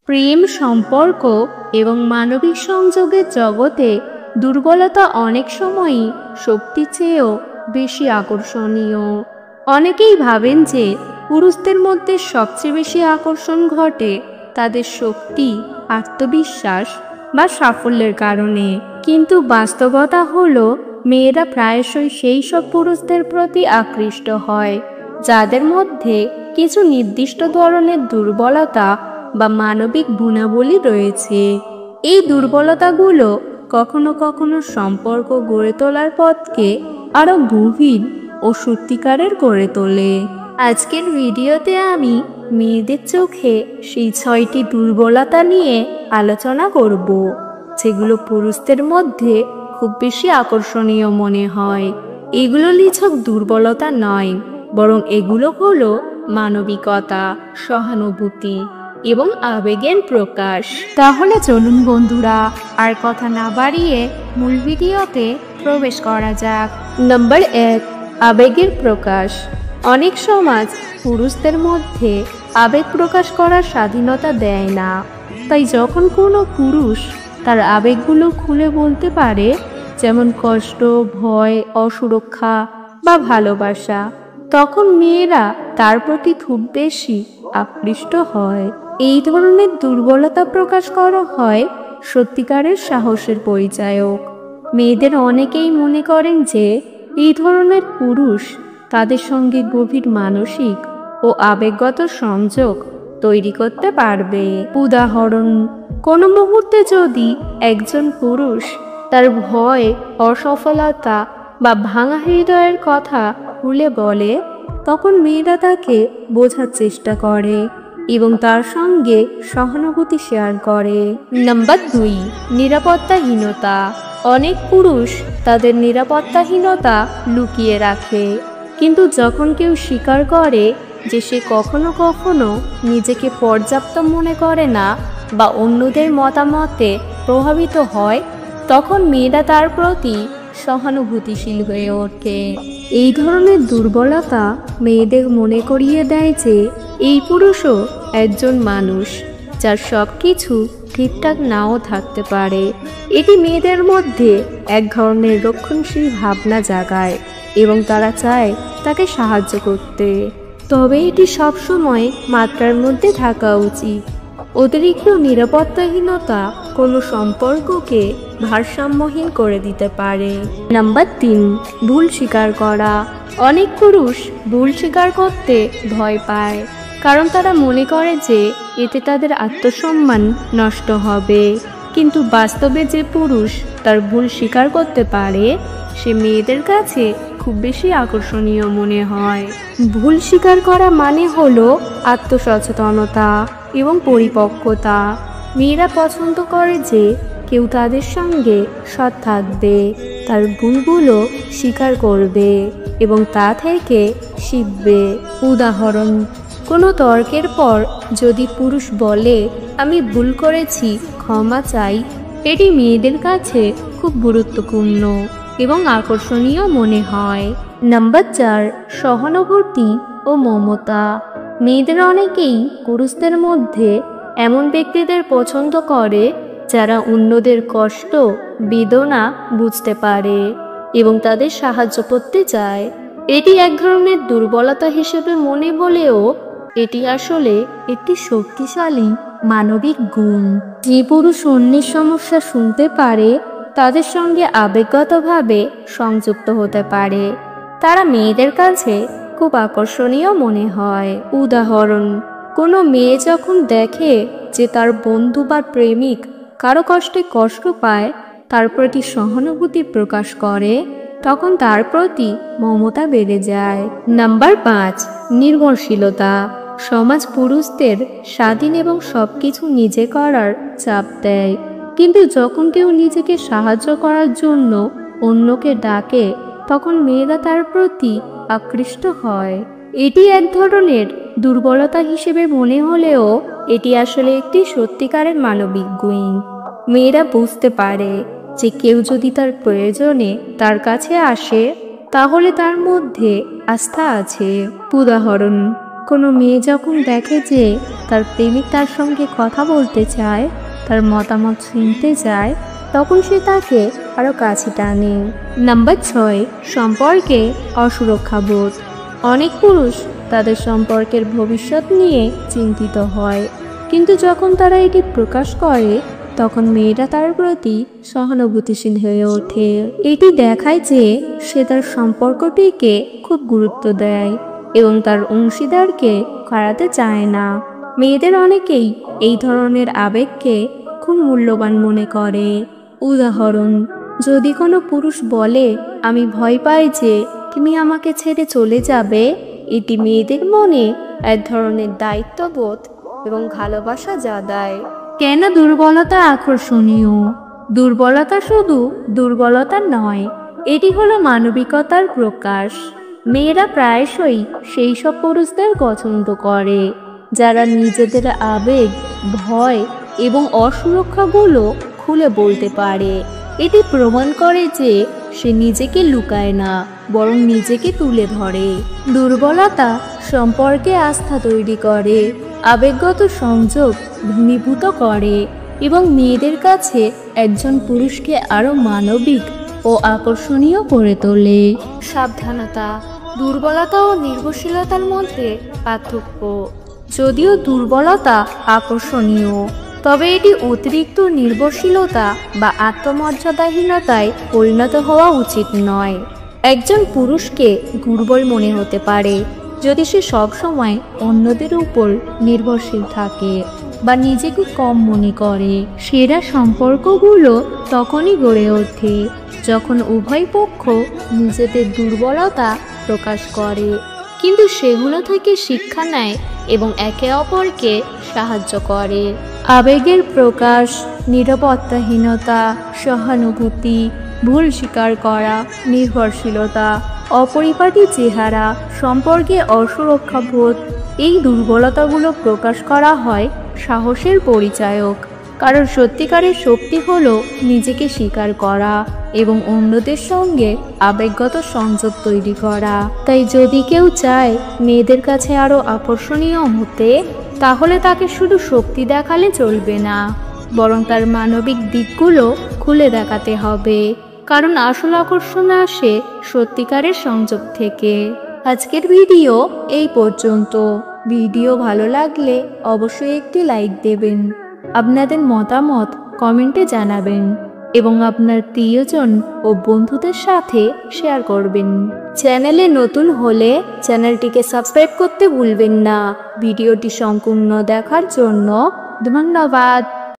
প্রেম, সম্পর্ক এবং মানবিক সংযোগের জগতে দুর্বলতা অনেক সময়ই শক্তির চেয়েও বেশি আকর্ষণীয়। অনেকেই ভাবেন যে পুরুষদের মধ্যে সবচেয়ে বেশি আকর্ষণ ঘটে তাদের শক্তি, আত্মবিশ্বাস বা সাফল্যের কারণে, কিন্তু বাস্তবতা হলো মেয়েরা প্রায়শই সেই সব পুরুষদের প্রতি আকৃষ্ট হয় যাদের মধ্যে কিছু নির্দিষ্ট ধরনের দুর্বলতা বা মানবিক গুণাবলী রয়েছে। এই দুর্বলতাগুলো কখনো কখনো সম্পর্ক গড়ে তোলার পথকে আরো গভীর ও সত্যিকারের করে তোলে। আজকের ভিডিওতে আমি মেয়েদের চোখে সেই 6টি দুর্বলতা নিয়ে আলোচনা করব, যেগুলো পুরুষদের মধ্যে খুব বেশি আকর্ষণীয় মনে হয়। এগুলো নিছক দুর্বলতা নয়, বরং এগুলো হলো মানবিকতা, সহানুভূতি এবং আবেগের প্রকাশ। তাহলে চলুন বন্ধুরা, আর কথা না বাড়িয়ে মূল ভিডিওতে প্রবেশ করা যাক। নাম্বার 1, আবেগের প্রকাশ। অনেক সমাজ পুরুষদের মধ্যে আবেগ প্রকাশ করার স্বাধীনতা দেয় না। তাই যখন কোনো পুরুষ তার আবেগগুলো খুলে বলতে পারে, যেমন কষ্ট, ভয়, অসুরক্ষা বা ভালোবাসা, তখন মেয়েরা তার প্রতি খুব বেশি আকৃষ্ট হয়। এই ধরনের দুর্বলতা প্রকাশ করা হয় সত্যিকারের সাহসের পরিচায়ক। মেয়েদের অনেকেই মনে করেন যে এই ধরনের পুরুষ তাদের সঙ্গে গভীর মানসিক ও আবেগগত সংযোগ তৈরি করতে পারবে। উদাহরণ, কোনো মুহূর্তে যদি একজন পুরুষ তার ভয়, অসফলতা বা ভাঙা হৃদয়ের কথা খুলে বলে, তখন মেয়েরা তাকে বোঝার চেষ্টা করে এবং তার সঙ্গে সহানুভূতি শেয়ার করে। নাম্বার 2, নিরাপত্তাহীনতা। অনেক পুরুষ তাদের নিরাপত্তাহীনতা লুকিয়ে রাখে, কিন্তু যখন কেউ স্বীকার করে যে সে কখনো কখনো নিজেকে পর্যাপ্ত মনে করে না বা অন্যদের মতামতে প্রভাবিত হয়, তখন মেয়েরা তার প্রতি সহানুভূতিশীল হয়ে ওঠে। এই ধরনের দুর্বলতা মেয়েদের মনে করিয়ে দেয় যে এই পুরুষও একজন মানুষ, যার সব কিছু ঠিকঠাক নাও থাকতে পারে। এটি মেয়েদের মধ্যে এক ধরনের রক্ষণশীল ভাবনা জাগায় এবং তারা চায় তাকে সাহায্য করতে। তবে এটি সবসময় মাত্রার মধ্যে থাকা উচিত। অতিরিক্ত নিরাপত্তাহীনতা কোনো সম্পর্ককে ভারসাম্যহীন করে দিতে পারে। নাম্বার 3, ভুল স্বীকার করা। অনেক পুরুষ ভুল স্বীকার করতে ভয় পায়, কারণ তারা মনে করে যে এতে তাদের আত্মসম্মান নষ্ট হবে। কিন্তু বাস্তবে যে পুরুষ তার ভুল স্বীকার করতে পারে, সে মেয়েদের কাছে খুব বেশি আকর্ষণীয় মনে হয়। ভুল স্বীকার করা মানে হলো আত্মসচেতনতা এবং পরিপক্কতা। মেয়েরা পছন্দ করে যে কেউ তাদের সঙ্গে সৎ থাকবে, তার ভুলগুলো স্বীকার করবে এবং তা থেকে শিখবে। উদাহরণ, কোনো তর্কের পর যদি পুরুষ বলে, আমি ভুল করেছি, ক্ষমা চাই, এটি মেয়েদের কাছে খুব গুরুত্বপূর্ণ এবং আকর্ষণীয় মনে হয়। নাম্বার 4, সহানুভূতি ও মমতা। মেয়েদের অনেকেই পুরুষদের মধ্যে এমন ব্যক্তিদের পছন্দ করে যারা অন্যদের কষ্ট, বেদনা বুঝতে পারে এবং তাদের সাহায্য করতে চায়। এটি এক ধরনের দুর্বলতা হিসেবে মনে হলেও এটি আসলে একটি শক্তিশালী মানবিক গুণ। যে পুরুষ অন্যের সমস্যা শুনতে পারে, তাদের সঙ্গে আবেগগতভাবে সংযুক্ত হতে পারে, তারা মেয়েদের কাছে খুব আকর্ষণীয় মনে হয়। উদাহরণ, কোনো মেয়ে যখন দেখে যে তার বন্ধু বা প্রেমিক কারো কষ্টে কষ্ট পায়, তার প্রতি সহানুভূতি প্রকাশ করে, তখন তার প্রতি মমতা বেড়ে যায়। নাম্বার 5, নির্ভরশীলতা। সমাজ পুরুষদের স্বাধীন এবং সবকিছু নিজে করার চাপ দেয়, কিন্তু যখন কেউ নিজেকে সাহায্য করার জন্য অন্যকে ডাকে, তখন মেয়েরা তার প্রতি আকৃষ্ট হয়। এটি এক ধরনের দুর্বলতা হিসেবে মনে হলেও এটি আসলে একটি সত্যিকারের মানবিক গুণ। মেয়েরা বুঝতে পারে যে কেউ যদি তার প্রয়োজনে তার কাছে আসে, তাহলে তার মধ্যে আস্থা আছে। উদাহরণ, কোনো মেয়ে যখন দেখে যে তার প্রেমিক তার সঙ্গে কথা বলতে চায়, তার মতামত শুনতে চায়, তখন সে তাকে আরও কাছে টানে। নাম্বার 6, সম্পর্কে অসুরক্ষাবোধ। অনেক পুরুষ তাদের সম্পর্কের ভবিষ্যৎ নিয়ে চিন্তিত হয়, কিন্তু যখন তারা এটি প্রকাশ করে তখন মেয়েরা তার প্রতি সহানুভূতিশীল হয়ে ওঠে। এটি দেখায় যে সে তার সম্পর্কটিকে খুব গুরুত্ব দেয় এবং তার অংশীদারকে হারাতে চায় না। মেয়েদের অনেকেই এই ধরনের আবেগকে খুব মূল্যবান মনে করে। উদাহরণ, যদি কোনো পুরুষ বলে, আমি ভয় পাই যে তুমি আমাকে ছেড়ে চলে যাবে, এটি মেয়েদের মনে এক ধরনের দায়িত্ববোধ এবং ভালোবাসা জাগায়। কেন দুর্বলতা আকর্ষণীয়? দুর্বলতা শুধু দুর্বলতা নয়, এটি হলো মানবিকতার প্রকাশ। মেয়েরা প্রায়শই সেই সব পুরুষদের পছন্দ করে যারা নিজেদের আবেগ, ভয় এবং অসুরক্ষাগুলো খুলে বলতে পারে। এটি প্রমাণ করে যে সে নিজেকে লুকায় না, বরং নিজেকে তুলে ধরে। দুর্বলতা সম্পর্কে আস্থা তৈরি করে, আবেগগত সংযোগ ঘনীভূত করে এবং মেয়েদের কাছে একজন পুরুষকে আরও মানবিক ও আকর্ষণীয় করে তোলে। সাবধানতা, দুর্বলতা ও নির্ভরশীলতার মধ্যে পার্থক্য। যদিও দুর্বলতা আকর্ষণীয়, তবে এটি অতিরিক্ত নির্ভরশীলতা বা আত্মমর্যাদাহীনতায় পরিণত হওয়া উচিত নয়। একজন পুরুষকে দুর্বল মনে হতে পারে যদি সে সবসময় অন্যদের উপর নির্ভরশীল থাকে বা নিজেকে কম মনে করে। সেরা সম্পর্কগুলো তখনই গড়ে ওঠে যখন উভয় পক্ষ নিজেদের দুর্বলতা প্রকাশ করে, কিন্তু সেগুলো থেকে শিক্ষা নেয় এবং একে অপরকে সাহায্য করে। আবেগের প্রকাশ, নিরাপত্তাহীনতা, সহানুভূতি, ভুল স্বীকার করা, নির্ভরশীলতা, অপরিপাটি চেহারা, সম্পর্কে অসুরক্ষাবোধ, এই দুর্বলতাগুলো প্রকাশ করা হয় সাহসের পরিচায়ক। কারণ সত্যিকারের শক্তি হলো নিজেকে স্বীকার করা এবং অন্যদের সঙ্গে আবেগগত সংযোগ তৈরি করা। তাই যদি কেউ চায় মেয়েদের কাছে আরও আকর্ষণীয় হতে, তাহলে তাকে শুধু শক্তি দেখালে চলবে না, বরং তার মানবিক দিকগুলো খুলে দেখাতে হবে। কারণ আসল আকর্ষণ আসে সত্যিকারের সংযোগ থেকে। আজকের ভিডিও এই পর্যন্ত। ভিডিও ভালো লাগলে অবশ্যই একটি লাইক দেবেন, আপনাদের মতামত কমেন্টে জানাবেন এবং আপনার প্রিয়জন ও বন্ধুদের সাথে শেয়ার করবেন। চ্যানেলে নতুন হলে চ্যানেলটিকে সাবস্ক্রাইব করতে ভুলবেন না। ভিডিওটি সম্পূর্ণ দেখার জন্য ধন্যবাদ।